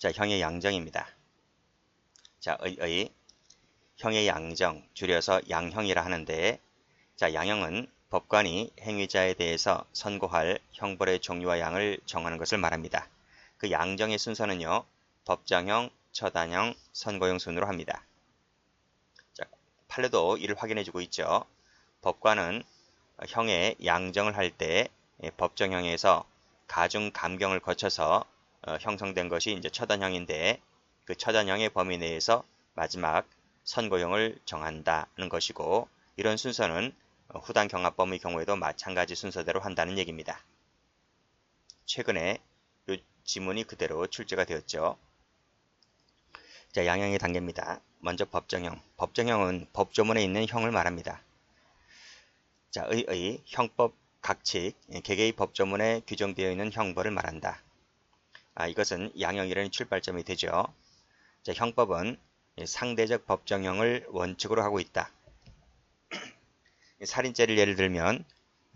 자, 형의 양정입니다. 자, 형의 양정, 줄여서 양형이라 하는데, 자, 양형은 법관이 행위자에 대해서 선고할 형벌의 종류와 양을 정하는 것을 말합니다. 그 양정의 순서는요, 법정형, 처단형, 선고형 순으로 합니다. 자, 판례도 이를 확인해주고 있죠. 법관은 형의 양정을 할 때 법정형에서 가중 감경을 거쳐서 형성된 것이 이제 처단형인데, 그 처단형의 범위 내에서 마지막 선고형을 정한다는 것이고, 이런 순서는 후단 경합범의 경우에도 마찬가지 순서대로 한다는 얘기입니다. 최근에 이 지문이 그대로 출제가 되었죠. 자, 양형의 단계입니다. 먼저 법정형. 법정형은 법조문에 있는 형을 말합니다. 자, 형법 각칙, 개개의 법조문에 규정되어 있는 형벌을 말한다. 이것은 양형이라는 출발점이 되죠. 자, 형법은 상대적 법정형을 원칙으로 하고 있다. 살인죄를 예를 들면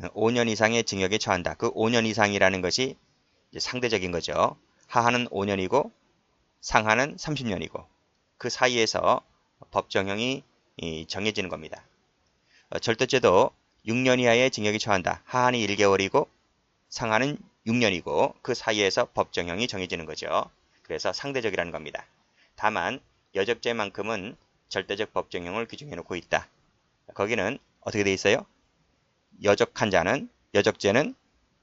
5년 이상의 징역에 처한다. 그 5년 이상이라는 것이 상대적인 거죠. 하하는 5년이고 상하는 30년이고 그 사이에서 법정형이 정해지는 겁니다. 절도죄도 6년 이하의 징역에 처한다. 하하는 1개월이고 상하는 6년이고 그 사이에서 법정형이 정해지는 거죠. 그래서 상대적이라는 겁니다. 다만 여적죄만큼은 절대적 법정형을 규정해 놓고 있다. 거기는 어떻게 돼 있어요? 여적한 자는, 여적죄는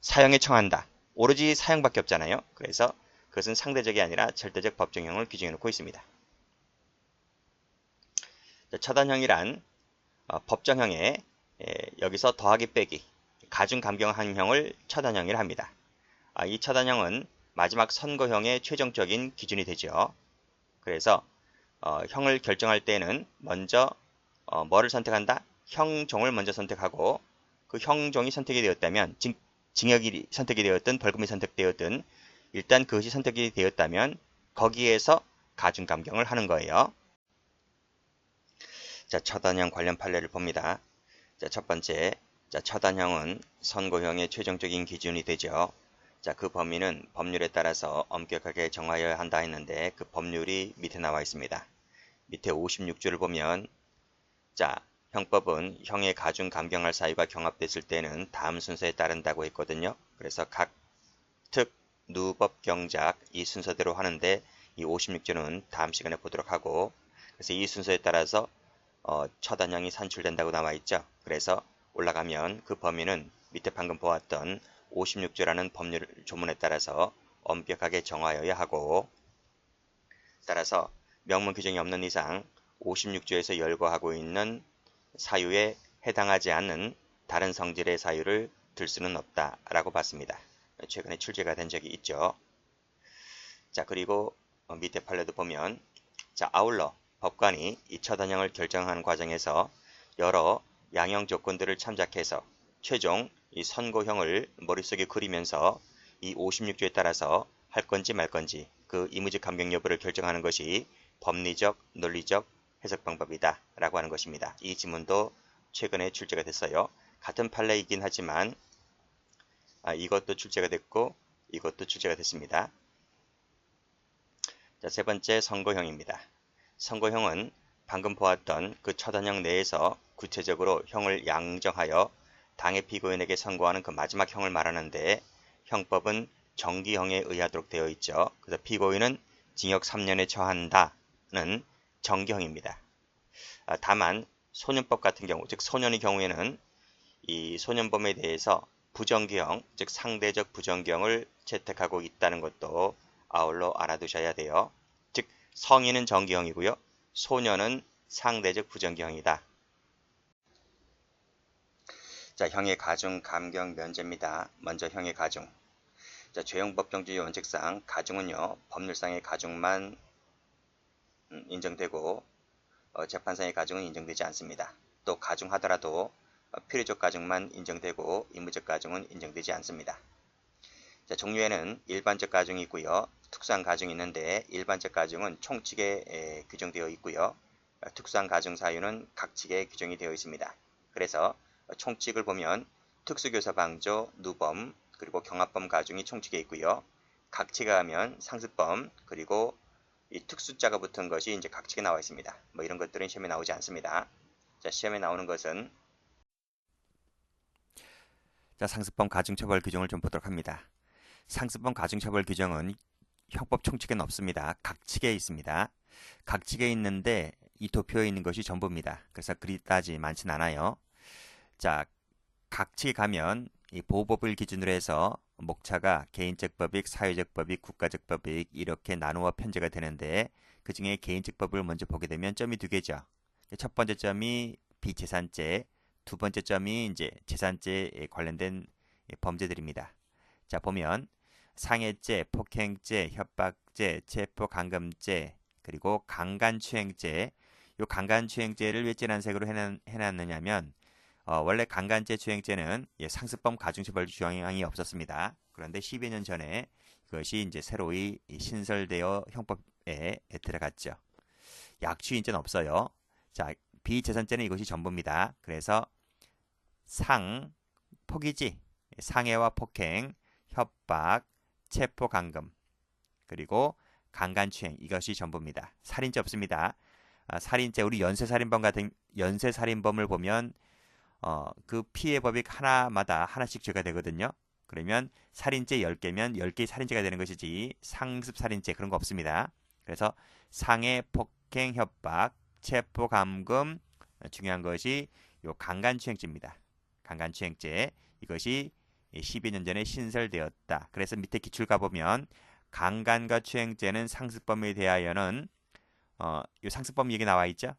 사형에 처한다. 오로지 사형밖에 없잖아요. 그래서 그것은 상대적이 아니라 절대적 법정형을 규정해 놓고 있습니다. 처단형이란 법정형에 여기서 더하기 빼기, 가중 감경한 형을 처단형이라 합니다. 이 처단형은 마지막 선고형의 최종적인 기준이 되죠. 그래서 형을 결정할 때는 먼저 뭐를 선택한다? 형종을 먼저 선택하고 그 형종이 선택이 되었다면 징역이 선택이 되었든 벌금이 선택되었든 일단 그것이 선택이 되었다면 거기에서 가중 감경을 하는 거예요. 자, 처단형 관련 판례를 봅니다. 자, 첫 번째, 자, 처단형은 선고형의 최종적인 기준이 되죠. 자, 그 범위는 법률에 따라서 엄격하게 정하여야 한다 했는데 그 법률이 밑에 나와 있습니다. 밑에 56조를 보면 자, 형법은 형의 가중 감경할 사유가 경합됐을 때는 다음 순서에 따른다고 했거든요. 그래서 각, 특, 누, 법, 경작 이 순서대로 하는데 이 56조는 다음 시간에 보도록 하고, 그래서 이 순서에 따라서 처단형이 산출된다고 나와 있죠. 그래서 올라가면 그 범위는 밑에 방금 보았던 56조라는 법률 조문에 따라서 엄격하게 정하여야 하고, 따라서 명문 규정이 없는 이상 56조에서 열거하고 있는 사유에 해당하지 않는 다른 성질의 사유를 들 수는 없다라고 봤습니다. 최근에 출제가 된 적이 있죠. 자, 그리고 밑에 판례도 보면 자, 아울러 법관이 이 처단형을 결정하는 과정에서 여러 양형 조건들을 참작해서 최종 이 선고형을 머릿속에 그리면서 이 56조에 따라서 할 건지 말 건지 그 이무직 감경 여부를 결정하는 것이 법리적, 논리적 해석 방법이다 라고 하는 것입니다. 이 지문도 최근에 출제가 됐어요. 같은 판례이긴 하지만 이것도 출제가 됐고 이것도 출제가 됐습니다. 자, 세 번째 선고형입니다. 선고형은 방금 보았던 그 처단형 내에서 구체적으로 형을 양정하여 당해 피고인에게 선고하는 그 마지막 형을 말하는데 형법은 정기형에 의하도록 되어 있죠. 그래서 피고인은 징역 3년에 처한다는 정기형입니다. 다만 소년법 같은 경우, 즉 소년의 경우에는 이 소년범에 대해서 부정기형, 즉 상대적 부정기형을 채택하고 있다는 것도 아울러 알아두셔야 돼요. 즉 성인은 정기형이고요. 소년은 상대적 부정기형이다. 자, 형의 가중 감경 면제입니다. 먼저 형의 가중. 자, 죄형법정주의 원칙상 가중은요, 법률상의 가중만 인정되고 재판상의 가중은 인정되지 않습니다. 또 가중하더라도 필요적 가중만 인정되고 의무적 가중은 인정되지 않습니다. 자, 종류에는 일반적 가중이 있고요. 특수한 가중이 있는데 일반적 가중은 총칙에 규정되어 있고요. 특수한 가중 사유는 각 칙에 규정이 되어 있습니다. 그래서 총칙을 보면 특수교사 방조, 누범, 그리고 경합범 가중이 총칙에 있고요. 각치가 하면 상습범, 그리고 이 특수자가 붙은 것이 이제 각치가 나와 있습니다. 뭐 이런 것들은 시험에 나오지 않습니다. 자, 시험에 나오는 것은 자, 상습범 가중처벌 규정을 좀 보도록 합니다. 상습범 가중처벌 규정은 형법 총칙에는 없습니다. 각칙에 있습니다. 각칙에 있는데 이 도표에 있는 것이 전부입니다. 그래서 그리다지 많진 않아요. 자, 각칙에 가면 이 보호법을 기준으로 해서 목차가 개인적 법익, 사회적 법익, 국가적 법익 이렇게 나누어 편제가 되는데 그 중에 개인적 법을 먼저 보게 되면 점이 두 개죠. 첫 번째 점이 비재산죄, 두 번째 점이 이제 재산죄에 관련된 범죄들입니다. 자, 보면 상해죄, 폭행죄, 협박죄, 체포감금죄, 그리고 강간추행죄. 요 강간추행죄를 왜 진한 색으로 해놨느냐면 원래 강간죄 추행죄는 상습범 가중처벌 조항이 없었습니다. 그런데 10여 년 전에 그것이 이제 새로이 신설되어 형법에 들어갔죠. 약추인죄는 없어요. 자, 비재산죄는 이것이 전부입니다. 그래서 폭이지, 상해와 폭행, 협박, 체포감금, 그리고 강간추행 이것이 전부입니다. 살인죄 없습니다. 살인죄 우리 연쇄살인범을 보면 그 피해 법익 하나마다 하나씩 죄가 되거든요. 그러면 살인죄 10개면 10개의 살인죄가 되는 것이지 상습 살인죄 그런 거 없습니다. 그래서 상해, 폭행, 협박, 체포, 감금 중요한 것이 요 강간추행죄입니다. 강간추행죄 이것이 12년 전에 신설되었다. 그래서 밑에 기출 가보면 강간과 추행죄는 상습범에 대하여는 요 상습범 얘기 나와 있죠.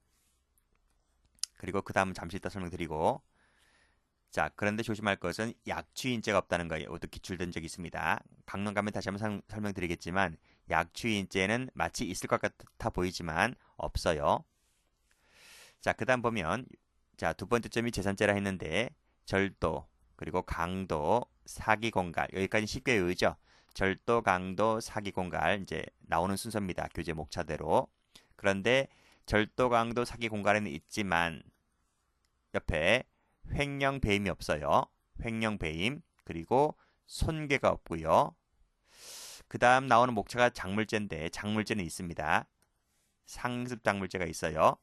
그리고 그 다음 잠시 이따 설명드리고 자 그런데 조심할 것은 약추인죄가 없다는 거예요. 이것도 기출된 적이 있습니다. 강론 가면 다시 한번 설명드리겠지만 약추인죄는 마치 있을 것 같아 보이지만 없어요. 자 그 다음 보면 자 두 번째 점이 재산죄라 했는데 절도 그리고 강도 사기 공갈 여기까지 쉽게 외우죠. 절도 강도 사기 공갈 이제 나오는 순서입니다. 교재 목차대로. 그런데 절도 강도 사기 공갈에는 있지만 옆에 횡령 배임이 없어요. 횡령 배임 그리고 손괴가 없고요. 그 다음 나오는 목차가 작물죄인데 작물죄는 있습니다. 상습 작물죄가 있어요.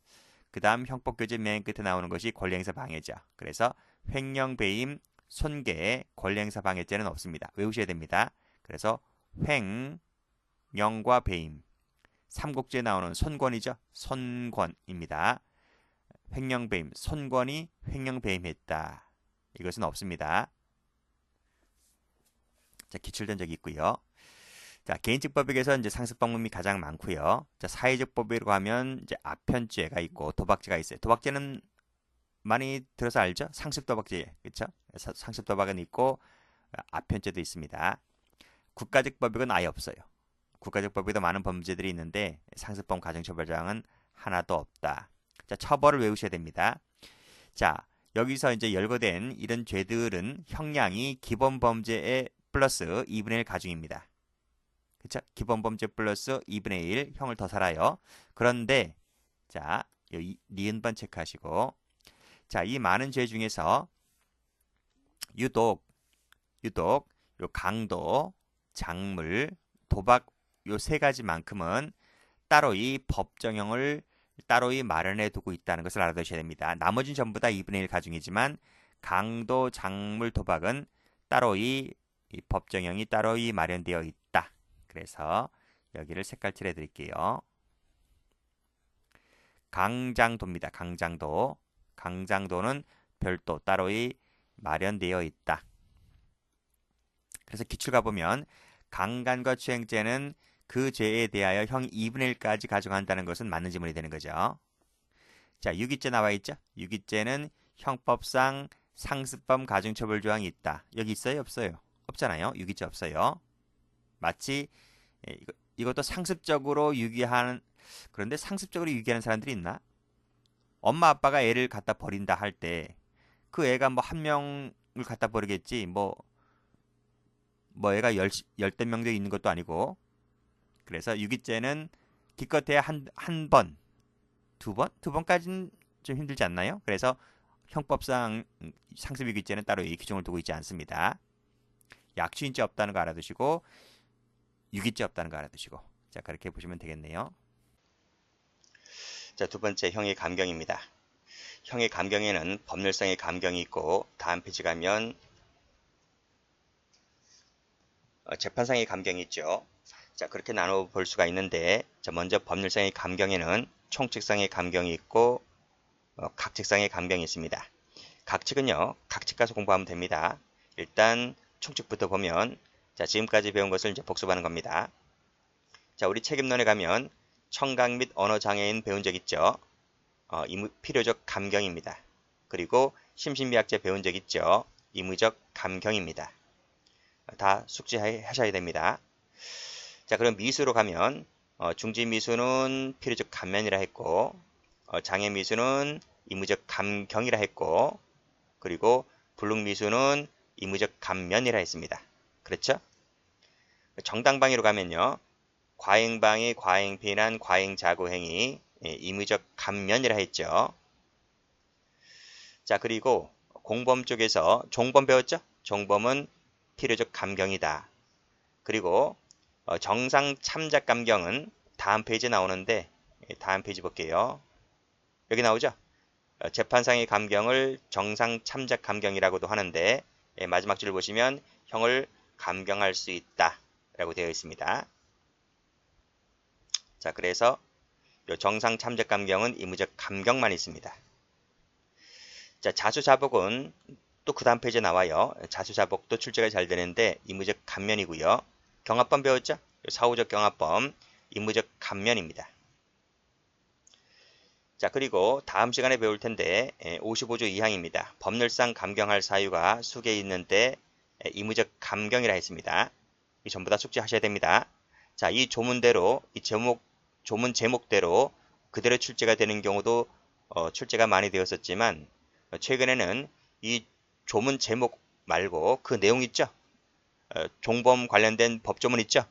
그 다음 형법교재 맨 끝에 나오는 것이 권리행사 방해죠. 그래서 횡령 배임 손괴 권리행사 방해죄는 없습니다. 외우셔야 됩니다. 그래서 횡령과 배임 삼국지에 나오는 손권이죠. 손권입니다. 횡령배임, 손권이 횡령배임했다. 이것은 없습니다. 자, 기출된 적이 있고요. 자, 개인적 법익에서 이제 상습 방법이 가장 많고요. 자, 사회적 법익으로 가면 이제 아편죄가 있고 도박죄가 있어요. 도박죄는 많이 들어서 알죠? 상습 도박죄, 그렇죠? 상습 도박은 있고 아편죄도 있습니다. 국가적 법익은 아예 없어요. 국가적 법에도 많은 범죄들이 있는데 상습범 가중처벌장은 하나도 없다. 자, 처벌을 외우셔야 됩니다. 자, 여기서 이제 열거된 이런 죄들은 형량이 기본 범죄의 플러스 2분의 1 가중입니다. 그렇죠? 기본 범죄 플러스 2분의 1 형을 더 살아요. 그런데 자, 니은번 체크하시고 자, 이 많은 죄 중에서 유독 요 강도, 작물, 도박 요 세 가지만큼은 따로이 법정형을 따로이 마련해 두고 있다는 것을 알아두셔야 됩니다. 나머지는 전부 다 2분의 1 가중이지만 강도, 작물, 도박은 따로이 법정형이 따로이 마련되어 있다. 그래서 여기를 색깔칠해 드릴게요. 강장도입니다. 강장도. 강장도는 별도 따로이 마련되어 있다. 그래서 기출 가보면 강간과 추행죄는 그 죄에 대하여 형 2분의 1까지 가져간다는 것은 맞는 지문이 되는 거죠. 자, 유기죄 나와 있죠? 유기죄는 형법상 상습범 가중처벌 조항이 있다. 여기 있어요? 없어요? 없잖아요. 유기죄 없어요. 마치 이것도 상습적으로 유기하는 그런데 상습적으로 유기하는 사람들이 있나? 엄마 아빠가 애를 갖다 버린다 할 때 그 애가 뭐 한 명을 갖다 버리겠지 뭐 애가 열댓 명도 있는 것도 아니고 그래서 유기죄는 기껏해야 한 번, 두 번까지는 좀 힘들지 않나요? 그래서 형법상 상습유기죄는 따로 이 규정을 두고 있지 않습니다. 약추인죄 없다는 거 알아두시고 유기죄 없다는 거 알아두시고 자 그렇게 보시면 되겠네요. 자, 두 번째 형의 감경입니다. 형의 감경에는 법률상의 감경이 있고 다음 페이지 가면 재판상의 감경이 있죠. 자, 그렇게 나눠 볼 수가 있는데 자, 먼저 법률상의 감경에는 총칙상의 감경이 있고 각칙상의 감경이 있습니다. 각칙은요, 각칙 가서 공부하면 됩니다. 일단 총칙부터 보면 자, 지금까지 배운 것을 이제 복습하는 겁니다. 자, 우리 책임론에 가면 청각 및 언어장애인 배운 적 있죠. 필요적 감경입니다. 그리고 심신미약제 배운 적 있죠. 의무적 감경입니다. 다 숙지하셔야 됩니다. 자, 그럼 미수로 가면 중지미수는 필요적 감면이라 했고 장애미수는 의무적 감경이라 했고 그리고 불능미수는 의무적 감면이라 했습니다. 그렇죠? 정당방위로 가면요. 과잉방위, 과잉비난, 과잉자구행위 의무적 감면이라 했죠. 자, 그리고 공범 쪽에서 종범 배웠죠? 종범은 필요적 감경이다. 그리고 정상 참작 감경은 다음 페이지에 나오는데 다음 페이지 볼게요. 여기 나오죠? 재판상의 감경을 정상 참작 감경이라고도 하는데 마지막 줄을 보시면 형을 감경할 수 있다 라고 되어 있습니다. 자, 그래서 정상 참작 감경은 의무적 감경만 있습니다. 자, 자수자복은 또 그 다음 페이지에 나와요. 자수자복도 출제가 잘 되는데 의무적 감면이고요. 경합범 배웠죠? 사후적 경합범 의무적 감면입니다. 자, 그리고 다음 시간에 배울 텐데 55조 2항입니다. 법률상 감경할 사유가 수개 있는데 의무적 감경이라 했습니다. 이 전부 다 숙지하셔야 됩니다. 자, 이 조문대로 이 조문 제목대로 그대로 출제가 되는 경우도 출제가 많이 되었었지만 최근에는 이 조문 제목 말고 그 내용 있죠? 종범 관련된 법조문 있죠?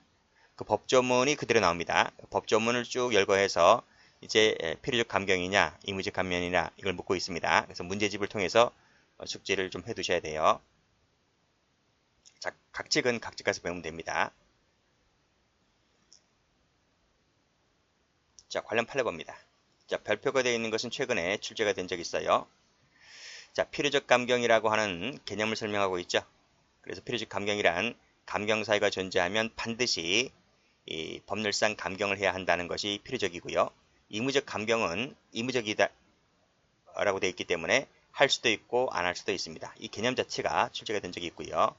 그 법조문이 그대로 나옵니다. 법조문을 쭉 열거해서 이제 필요적 감경이냐, 의무적 감면이냐 이걸 묻고 있습니다. 그래서 문제집을 통해서 숙지를 좀 해두셔야 돼요. 자, 각칙은 각칙 가서 배우면 됩니다. 자, 관련 판례 봅니다. 자, 별표가 되어 있는 것은 최근에 출제가 된 적이 있어요. 자, 필요적 감경이라고 하는 개념을 설명하고 있죠. 그래서 필요적 감경이란 감경 사유가 존재하면 반드시 이 법률상 감경을 해야 한다는 것이 필요적이고요. 의무적 감경은 의무적이다 라고 되어 있기 때문에 할 수도 있고 안 할 수도 있습니다. 이 개념 자체가 출제가 된 적이 있고요.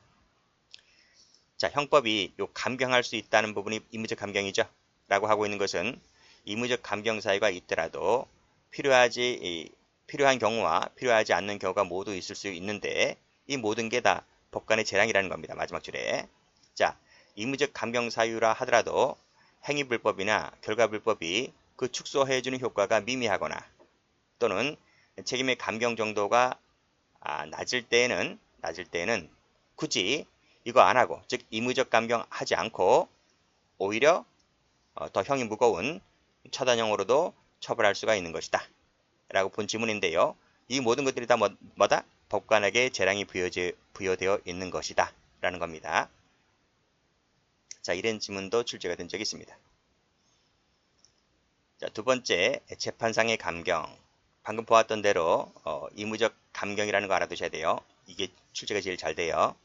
자, 형법이 요 감경할 수 있다는 부분이 의무적 감경이죠. 라고 하고 있는 것은 의무적 감경 사유가 있더라도 필요한 경우와 필요하지 않는 경우가 모두 있을 수 있는데 이 모든 게 다 법관의 재량이라는 겁니다. 마지막 줄에. 자, 의무적 감경 사유라 하더라도 행위불법이나 결과불법이 그 축소해주는 효과가 미미하거나 또는 책임의 감경 정도가 낮을 때에는 굳이 이거 안 하고 즉 의무적 감경하지 않고 오히려 더 형이 무거운 처단형으로도 처벌할 수가 있는 것이다 라고 본 지문인데요. 이 모든 것들이 다 뭐다? 법관에게 재량이 부여되어 있는 것이다 라는 겁니다. 자, 이런 지문도 출제가 된 적이 있습니다. 자, 두 번째, 재판상의 감경. 방금 보았던 대로 의무적 감경이라는 거 알아두셔야 돼요. 이게 출제가 제일 잘 돼요.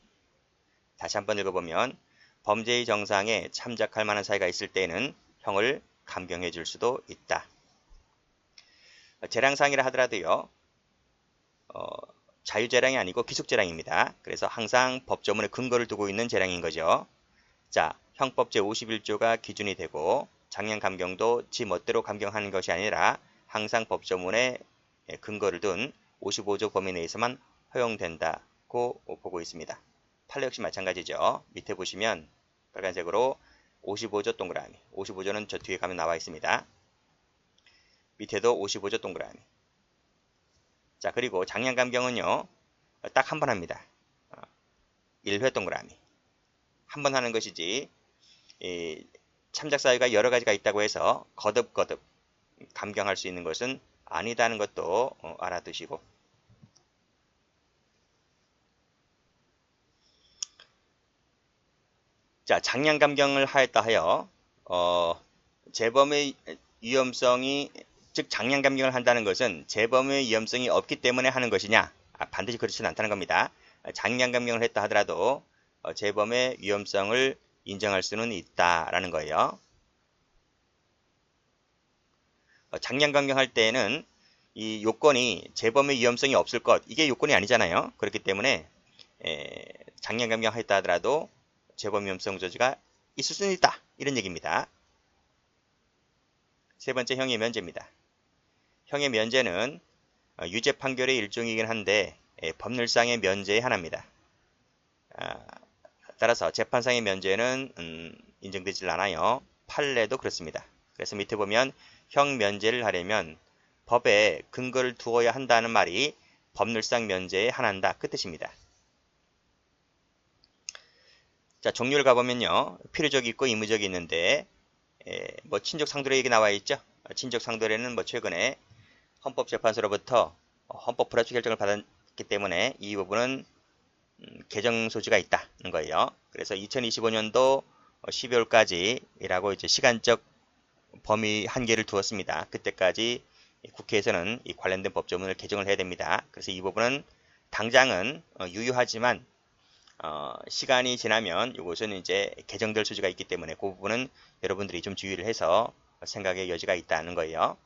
다시 한번 읽어보면 범죄의 정상에 참작할 만한 사유가 있을 때에는 형을 감경해 줄 수도 있다. 재량상이라 하더라도요. 자유재량이 아니고 기속재량입니다. 그래서 항상 법조문에 근거를 두고 있는 재량인 거죠. 자, 형법 제51조가 기준이 되고 장량감경도 지 멋대로 감경하는 것이 아니라 항상 법조문에 근거를 둔 55조 범위 내에서만 허용된다고 보고 있습니다. 판례 역시 마찬가지죠. 밑에 보시면 빨간색으로 55조 동그라미. 55조는 저 뒤에 가면 나와 있습니다. 밑에도 55조 동그라미. 자, 그리고 장량감경은요. 딱 한 번 합니다. 1회 동그라미. 한 번 하는 것이지 참작 사유가 여러 가지가 있다고 해서 거듭거듭 감경할 수 있는 것은 아니다는 것도 알아두시고 자, 장량 감경을 하였다 하여 재범의 위험성이, 즉 장량 감경을 한다는 것은 재범의 위험성이 없기 때문에 하는 것이냐? 반드시 그렇지는 않다는 겁니다. 장량 감경을 했다 하더라도 재범의 위험성을 인정할 수는 있다라는 거예요. 장량 감경할 때에는 이 요건이 재범의 위험성이 없을 것, 이게 요건이 아니잖아요. 그렇기 때문에 장량 감경했다 하더라도 재범 위험성 저지가 있을 수는 있다, 이런 얘기입니다. 세 번째, 형의 면제입니다. 형의 면제는 유죄 판결의 일종이긴 한데 법률상의 면제의 하나입니다. 따라서 재판상의 면제는 인정되질 않아요. 판례도 그렇습니다. 그래서 밑에 보면 형 면제를 하려면 법에 근거를 두어야 한다는 말이 법률상 면제의 하나다, 그 뜻입니다. 자, 종류를 가보면요, 필요적이 있고 의무적이 있는데 뭐 친족 상도례 얘기 나와 있죠. 친족 상도례는 뭐 최근에 헌법재판소로부터 헌법 불합치 결정을 받았기 때문에 이 부분은 개정 소지가 있다는 거예요. 그래서 2025년도 12월까지라고 이제 시간적 범위 한계를 두었습니다. 그때까지 국회에서는 이 관련된 법조문을 개정을 해야 됩니다. 그래서 이 부분은 당장은 유효하지만 시간이 지나면 이것은 이제 개정될 소지가 있기 때문에 그 부분은 여러분들이 좀 주의를 해서 생각의 여지가 있다는 거예요.